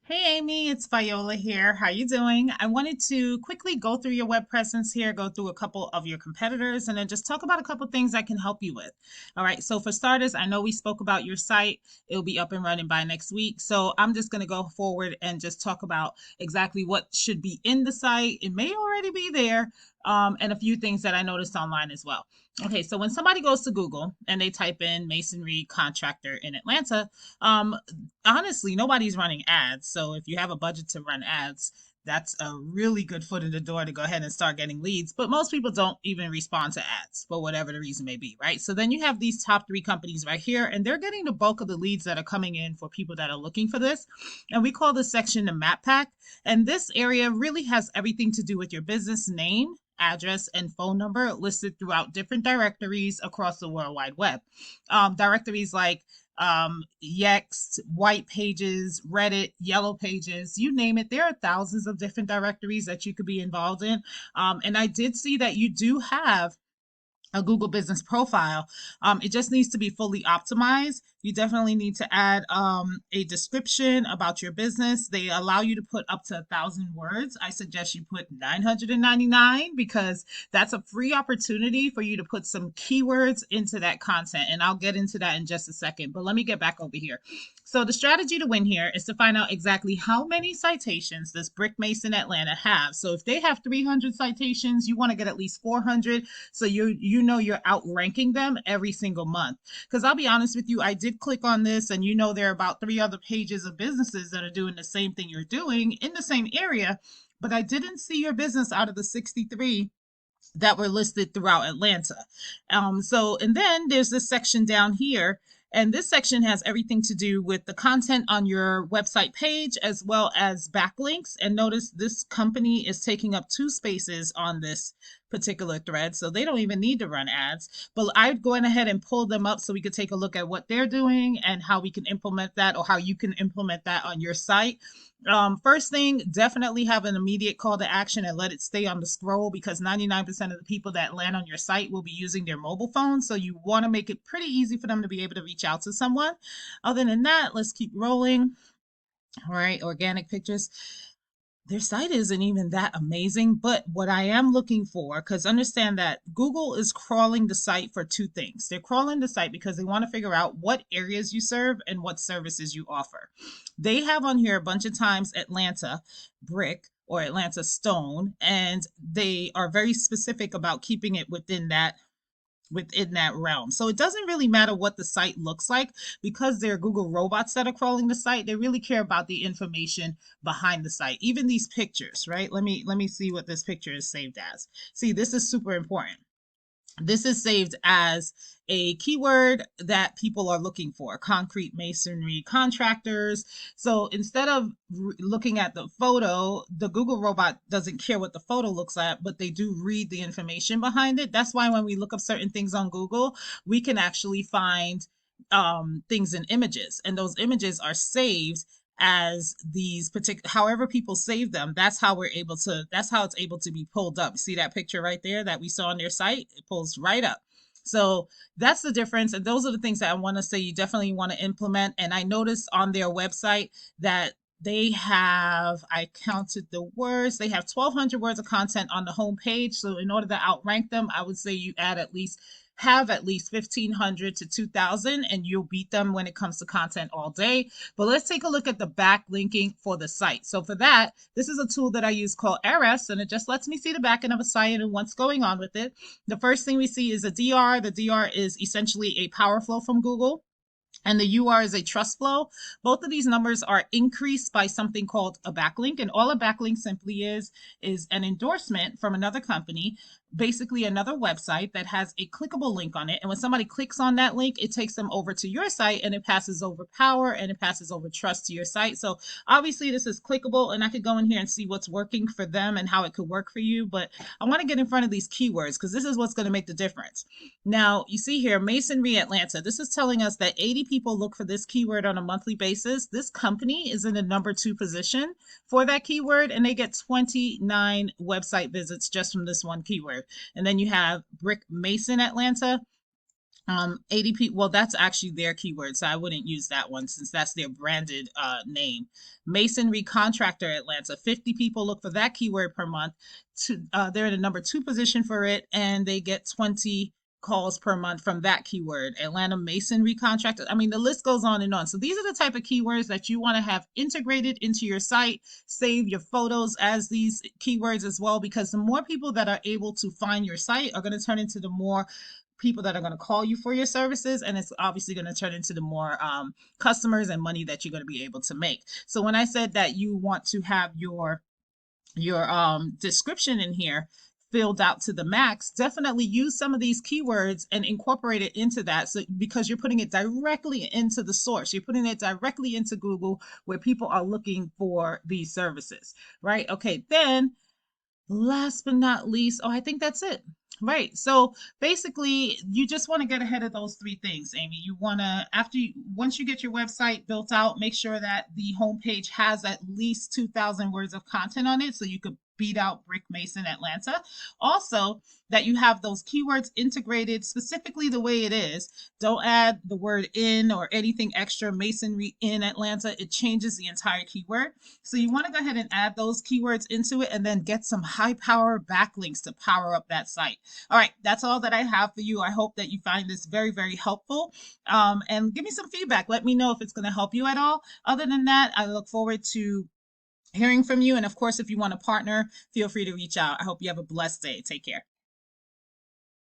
Hey Amy, it's Viola here. How you doing? I wanted to quickly go through your web presence here, go through a couple of your competitors, and then just talk about a couple things I can help you with. All right, so for starters, I know we spoke about your site. It'll be up and running by next week. So I'm just going to go forward and just talk about exactly what should be in the site. It may already be there, and a few things that I noticed online as well. Okay, so when somebody goes to Google and they type in masonry contractor in Atlanta, um, honestly, nobody's running ads. So if you have a budget to run ads, that's a really good foot in the door to go ahead and start getting leads. But most people don't even respond to ads for whatever the reason may be, right? So then you have these top three companies right here, and they're getting the bulk of the leads that are coming in for people that are looking for this. And we call this section the map pack. And this area really has everything to do with your business name, address, and phone number listed throughout different directories across the World Wide Web. Directories like Yext, White Pages, Reddit, Yellow Pages, you name it. There are thousands of different directories that you could be involved in. And I did see that you do have a Google business profile. It just needs to be fully optimized. You definitely need to add a description about your business. They allow you to put up to 1,000 words. I suggest you put 999 because that's a free opportunity for you to put some keywords into that content. And I'll get into that in just a second. But let me get back over here. So the strategy to win here is to find out exactly how many citations does Brick Mason Atlanta have. So if they have 300 citations, you want to get at least 400 so you know you're outranking them every single month. Because I'll be honest with you, I did click on this, and there are about three other pages of businesses that are doing the same thing you're doing in the same area, but I didn't see your business out of the 63 that were listed throughout Atlanta. And then there's this section down here. And this section has everything to do with the content on your website page as well as backlinks. And notice this company is taking up 2 spaces on this particular thread. So they don't even need to run ads. But I'd go ahead and pull them up so we could take a look at what they're doing and how we can implement that, or how you can implement that on your site. First thing, definitely have an immediate call to action and let it stay on the scroll, because 99% of the people that land on your site will be using their mobile phone. So you want to make it pretty easy for them to be able to reach out to someone. Other than that, let's keep rolling. All right, organic pictures. Their site isn't even that amazing, but what I am looking for, because understand that Google is crawling the site for two things. They're crawling the site because they want to figure out what areas you serve and what services you offer. They have on here a bunch of times Atlanta brick or Atlanta stone, and they are very specific about keeping it within that realm. So it doesn't really matter what the site looks like, because they're Google robots that are crawling the site. They really care about the information behind the site. Even these pictures, right? Let me see what this picture is saved as. See, this is super important. This is saved as a keyword that people are looking for: concrete masonry contractors. So instead of looking at the photo, the Google robot doesn't care what the photo looks like, but they do read the information behind it. That's why when we look up certain things on Google, we can actually find things in images, and those images are saved as these particular, however people save them. That's how it's able to be pulled up. See that picture right there that we saw on their site? It pulls right up. So that's the difference, and those are the things that I want to say you definitely want to implement. And I noticed on their website that they have, I counted the words, they have 1,200 words of content on the home page. So in order to outrank them, I would say you have at least 1,500 to 2,000, and you'll beat them when it comes to content all day. But let's take a look at the back linking for the site. So for that, this is a tool that I use called RS, and it just lets me see the back end of a site and what's going on with it. The first thing we see is a DR. The DR is essentially a power flow from Google, and the UR is a trust flow. Both of these numbers are increased by something called a backlink. And all a backlink simply is an endorsement from another company, basically another website that has a clickable link on it. And when somebody clicks on that link, it takes them over to your site, and it passes over power and it passes over trust to your site. So obviously this is clickable, and I could go in here and see what's working for them and how it could work for you. But I want to get in front of these keywords because this is what's going to make the difference. Now, you see here, Masonry Atlanta. This is telling us that 80 people look for this keyword on a monthly basis. This company is in the number 2 position for that keyword, and they get 29 website visits just from this one keyword. And then you have Brick Mason Atlanta. ADP, well, that's actually their keyword, so I wouldn't use that one since that's their branded name. Masonry contractor Atlanta, 50 people look for that keyword per month. They're in the number 2 position for it, and they get 20 calls per month from that keyword. Atlanta masonry contractor. I mean, the list goes on and on. So these are the type of keywords that you want to have integrated into your site. Save your photos as these keywords as well, because the more people that are able to find your site are going to turn into the more people that are going to call you for your services, and it's obviously going to turn into the more customers and money that you're going to be able to make. So when I said that you want to have your description in here filled out to the max, definitely use some of these keywords and incorporate it into that, so because you're putting it directly into the source, you're putting it directly into Google where people are looking for these services, right? Okay, then last but not least, oh, I think that's it. Right. So basically, you just want to get ahead of those 3 things, Amy. You want to, once you get your website built out, make sure that the homepage has at least 2,000 words of content on it so you could beat out Brick Mason Atlanta. Also, that you have those keywords integrated specifically the way it is. Don't add the word in or anything extra, masonry in Atlanta. It changes the entire keyword. So you want to go ahead and add those keywords into it and then get some high power backlinks to power up that site. All right, that's all that I have for you. I hope that you find this very, very helpful. And give me some feedback. Let me know if it's going to help you at all. Other than that, I look forward to hearing from you. And of course, if you want to partner, feel free to reach out. I hope you have a blessed day. Take care.